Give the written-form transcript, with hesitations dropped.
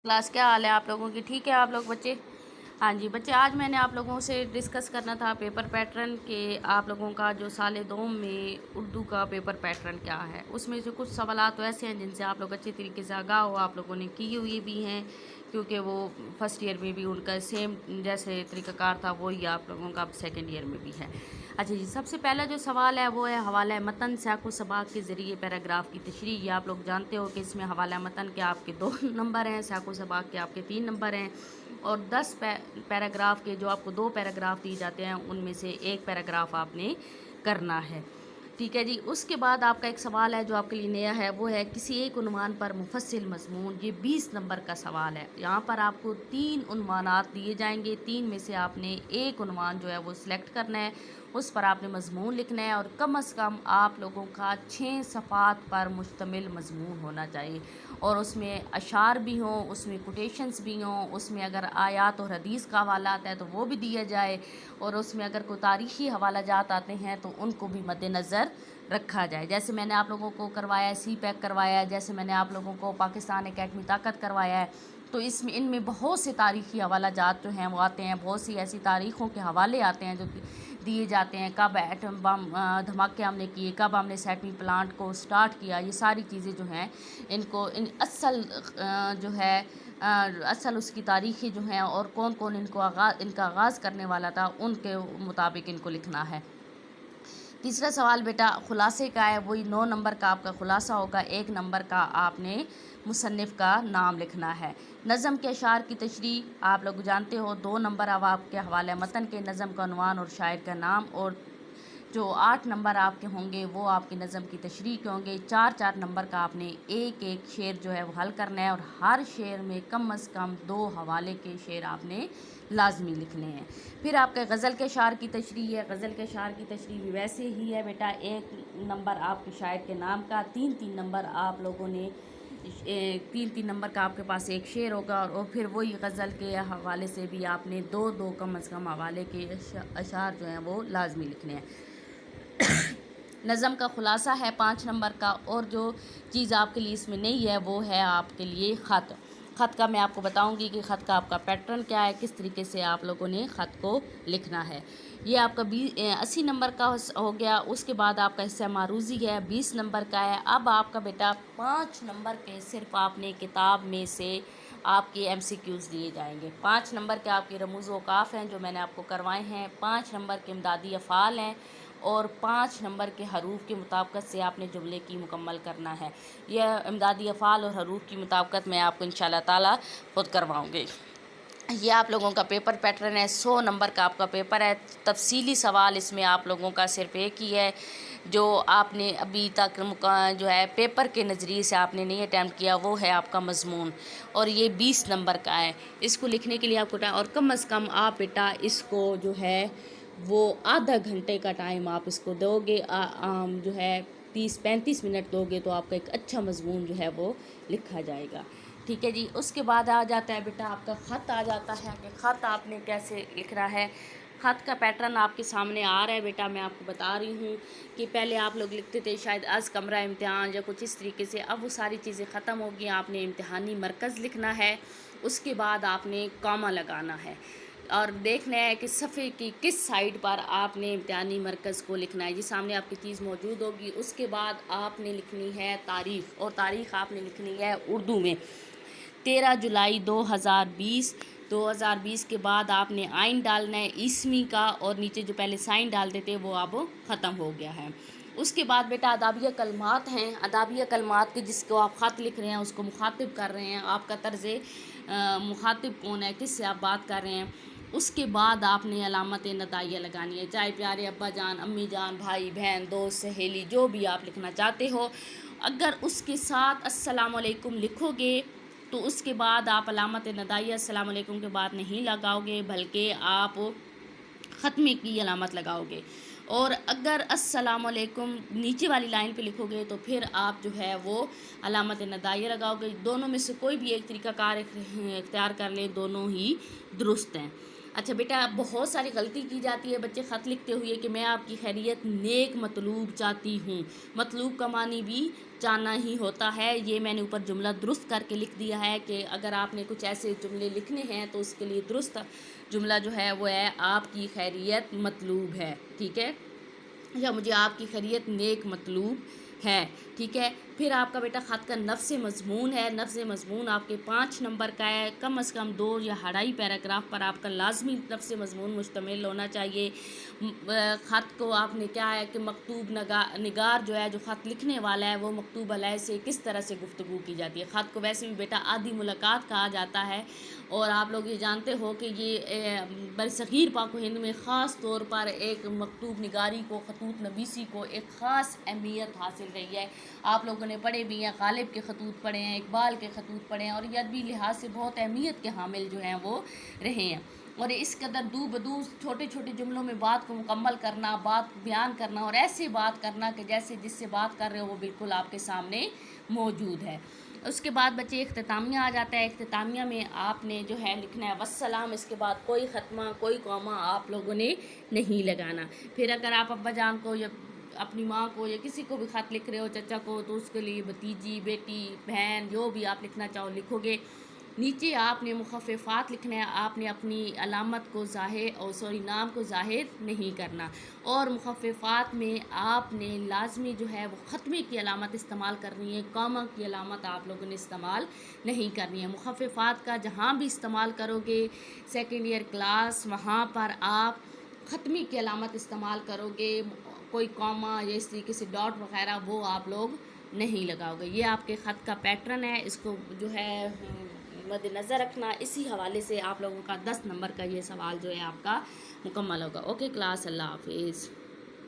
Class क्या हाल है आप लोगों की? ठीक है आप लोग बच्चे? हाँ जी बच्चे, आज मैंने आप लोगों से डिस्कस करना था पेपर पैटर्न के। आप लोगों का जो साल दोम में उर्दू का पेपर पैटर्न क्या है, उसमें से कुछ सवालात तो ऐसे हैं जिनसे आप लोग अच्छे तरीके से आगाह हो, आप लोगों ने की हुई भी हैं, क्योंकि वो फर्स्ट ईयर में भी उनका सेम जैसे तरीक़ाकार था वही आप लोगों का अब सेकेंड ईयर में भी है। अच्छा जी, सबसे पहला जो सवाल है वो है हवाला मतन साक़ो सबाक़ के ज़रिए पैराग्राफ की तशरीह। ये आप लोग जानते हो कि इसमें हवाला मतन के आपके 2 नंबर हैं, साक़ो सबाक़ के आपके 3 नंबर हैं, और 10 पैराग्राफ के जो आपको 2 पैराग्राफ दिए जाते हैं उनमें से एक पैराग्राफ आपने करना है। ठीक है जी। उसके बाद आपका एक सवाल है जो आपके लिए नया है, वो है किसी एक उन्वान पर मुफस्सिल मज़मून। ये 20 नंबर का सवाल है। यहाँ पर आपको 3 उन्वानात दिए जाएंगे, 3 में से आपने एक उन्वान जो है वो सिलेक्ट करना है, उस पर आपने मज़मून लिखना है, और कम अज़ कम आप लोगों का 6 सफ़ात पर मुश्तमिल मज़मून होना चाहिए, और उसमें अशार भी हों, उसमें कोटेशंस भी हों, उसमें अगर आयात और हदीस का हवाला आता है तो वो भी दिया जाए, और उसमें अगर कोई तारीख़ी हवाला जात आते हैं तो उनको भी मद्देनज़र रखा जाए। जैसे मैंने आप लोगों को करवाया है सी पैक करवाया है, जैसे मैंने आप लोगों को पाकिस्तान एकेडमी ताकत करवाया है, तो इसमें इनमें बहुत से तारीख़ी हवाला जात जो हैं वो आते हैं, बहुत सी ऐसी तारीख़ों के हवाले आते हैं जो दिए जाते हैं, कब एटम बम धमाके हमने किए, कब हमने सेटमी प्लांट को स्टार्ट किया, ये सारी चीज़ें जो हैं इनको इन असल जो है असल उसकी तारीख़ी जो हैं और कौन कौन इनका आगाज़ करने वाला था उनके मुताबिक इनको लिखना है। तीसरा सवाल बेटा खुलासे का है, वही 9 नंबर का आपका खुलासा होगा, 1 नंबर का आपने मुसन्निफ़ का नाम लिखना है। नज़म के अशार की तशरीह आप लोग जानते हो, 2 नंबर अब आपके हवाले मतन के, नज़म का उन्वान और शायर का नाम, और जो 8 नंबर आपके होंगे वो आपकी नज़म की तशरीह के होंगे। 4-4 नंबर का आपने एक एक शेर जो है वो हल करना है, और हर शेर में कम अज़ कम 2 हवाले के शेर आपने लाजमी लिखने हैं। फिर आपके गज़ल के शार की तशरीह है। गज़ल के शार की तशरीह भी वैसे ही है बेटा, 1 नंबर आपके शायर के नाम का, 3-3 नंबर आप लोगों ने 3-3 नंबर का आपके पास एक शेर होगा, और फिर वही गज़ल के हवाले से भी आपने 2-2 कम अज़ कम हवाले के अशार जो हैं वो लाजमी लिखने हैं। नज़म का खुलासा है 5 नंबर का, और जो चीज़ आपके लिए इसमें नहीं है वो है आपके लिए ख़त। ख़त का मैं आपको बताऊंगी कि ख़त का आपका पैटर्न क्या है, किस तरीके से आप लोगों ने ख़त को लिखना है। ये आपका 80 नंबर का हो गया। उसके बाद आपका हिस्सा मारूज़ी है, 20 नंबर का है। अब आपका बेटा 5 नंबर के सिर्फ आपने किताब में से आपके MCQs दिए जाएंगे। 5 नंबर के आपके रमूज़ औक़ाफ़ हैं जो मैंने आपको करवाए हैं, 5 नंबर के इमदादी अफ़ाल हैं, और 5 नंबर के हरूफ की मुताबिकत से आपने जुमले की मुकम्मल करना है। यह इमदादी अफ़ाल और हरूफ की मुताबिकत मैं आपको इंशाअल्लाह ताला खुद करवाऊँगी। ये आप लोगों का पेपर पैटर्न है, 100 नंबर का आपका पेपर है। तफसीली सवाल इसमें आप लोगों का सिर्फ एक ही है, जो आपने अभी तक जो है पेपर के नज़रिए से आपने नहीं अटैम्प्ट किया, वो है आपका मज़मून, और ये 20 नंबर का है। इसको लिखने के लिए आपको टाइम, और कम अज़ कम आप बेटा इसको जो है वो आधा घंटे का टाइम आप इसको दोगे, जो है 30-35 मिनट दोगे तो आपका एक अच्छा मज़मून जो है वो लिखा जाएगा। ठीक है जी। उसके बाद आ जाता है बेटा आपका ख़त आ जाता है कि ख़त आपने कैसे लिखना है। ख़त का पैटर्न आपके सामने आ रहा है बेटा, मैं आपको बता रही हूँ कि पहले आप लोग लिखते थे शायद अज़ कमरा इम्तिहान या कुछ इस तरीके से, अब वो सारी चीज़ें ख़त्म हो गई। आपने इम्तिहानी मरकज़ लिखना है, उसके बाद आपने कॉमा लगाना है, और देखना है कि सफ़े की किस साइड पर आपने इम्तिहानी मरकज़ को लिखना है। ये सामने आपकी चीज़ मौजूद होगी। उसके बाद आपने लिखनी है तारीख़, और तारीख़ आपने लिखनी है उर्दू में 13 जुलाई 2020। 2020 के बाद आपने आइन डालना है ईस्वी का, और नीचे जो पहले साइन डालते थे वो अब ख़त्म हो गया है। उसके बाद बेटा अदाबिया कलमात हैं। अदाबिया कलमात के जिसको आप ख़त लिख रहे हैं उसको मुखातिब कर रहे हैं, आपका तर्ज़ मुखातिब कौन है, किससे आप बात कर रहे हैं। उसके बाद आपने अलामत नदाइया लगानी है, चाहे प्यारे अब्बा जान, अम्मी जान, भाई बहन, दोस्त, सहेली, जो भी आप लिखना चाहते हो। अगर उसके साथ अस्सलाम वालेकुम लिखोगे तो उसके बाद आप अलामत नदाइया अस्सलाम वालेकुम के बाद नहीं लगाओगे, बल्कि आप ख़त्मे की अलामत लगाओगे। और अगर अस्सलाम वालेकुम नीचे वाली लाइन पे लिखोगे तो फिर आप जो है वो अलामत नदाइया लगाओगे। दोनों में से कोई भी एक तरीक़ाकार इख्तियार कर लें, दोनों ही दुरुस्त हैं। اچھا بیٹا، بہت ساری غلطی کی جاتی ہے بچے خط لکھتے ہوئے کہ میں آپ کی خیریت نیک مطلوب چاہتی ہوں. مطلوب کا معنی بھی چاہنا ہی ہوتا ہے. یہ میں نے اوپر جملہ درست کر کے لکھ دیا ہے کہ اگر آپ نے کچھ ایسے جملے لکھنے ہیں تو اس کے لیے درست جملہ جو ہے وہ ہے آپ کی خیریت مطلوب ہے. ٹھیک ہے، یا مجھے آپ کی خیریت نیک مطلوب ہے. ٹھیک ہے، پھر آپ کا بیٹا خط کا نفس مضمون ہے. نفس مضمون آپ کے 5 نمبر کا ہے. کم از کم 2 یا 2.5 پیراگراف پر آپ کا لازمی نفس مضمون مشتمل ہونا چاہیے. خط کو آپ نے کیا ہے کہ مکتوب نگار جو ہے، جو خط لکھنے والا ہے، وہ مکتوب علیہ سے کس طرح سے گفتگو کی جاتی ہے. خط کو ویسے بھی بیٹا آدھی ملاقات کہا جاتا ہے، اور آپ لوگ یہ جانتے ہو کہ یہ برصغیر پاک و ہند میں خاص طور پر ایک مکتوب نگاری کو، خطوط نویسی کو ایک خاص اہمیت حاصل رہی ہے. آپ لوگوں نے پڑھے بھی ہیں، غالب کے خطوط پڑھے ہیں، اقبال کے خطوط پڑھے ہیں، اور یہ ادبی لحاظ سے بہت اہمیت کے حامل جو ہیں وہ رہے ہیں. اور اس قدر دو بدو چھوٹے چھوٹے جملوں میں بات کو مکمل کرنا، بات بیان کرنا، اور ایسے بات کرنا کہ جیسے جس سے بات کر رہے ہو وہ بالکل آپ کے سامنے موجود ہے. اس کے بعد بچے اختتامیہ آ جاتا ہے. اختتامیہ میں آپ نے جو ہے لکھنا ہے والسلام. اس کے بعد کوئی ختمہ، کوئی کوما آپ لوگوں نے نہیں لگانا. پھر اگر آپ ابا جان کو یا اپنی ماں کو یا کسی کو بھی خط لکھ رہے ہو، چچا کو، تو اس کے لیے بھتیجی، بیٹی، بہن، جو بھی آپ لکھنا چاہو لکھو گے. نیچے آپ نے مخففات لکھنا ہے. آپ نے اپنی علامت کو نام کو ظاہر نہیں کرنا. اور مخففات میں آپ نے لازمی جو ہے وہ ختمے کی علامت استعمال کرنی ہے. کاما کی علامت آپ لوگوں نے استعمال نہیں کرنی ہے. مخففات کا جہاں بھی استعمال کرو گے سیکنڈ ایئر کلاس، وہاں پر آپ ختمی کی علامت استعمال کرو گے. کوئی کاما یا اس طریقے سے ڈاٹ وغیرہ وہ آپ لوگ نہیں لگاؤ گے. یہ آپ کے خط کا پیٹرن ہے. اس کو جو ہے مد نظر رکھنا. اسی حوالے سے آپ لوگوں کا 10 نمبر کا یہ سوال جو ہے آپ کا مکمل ہوگا. اوکے کلاس، اللہ حافظ.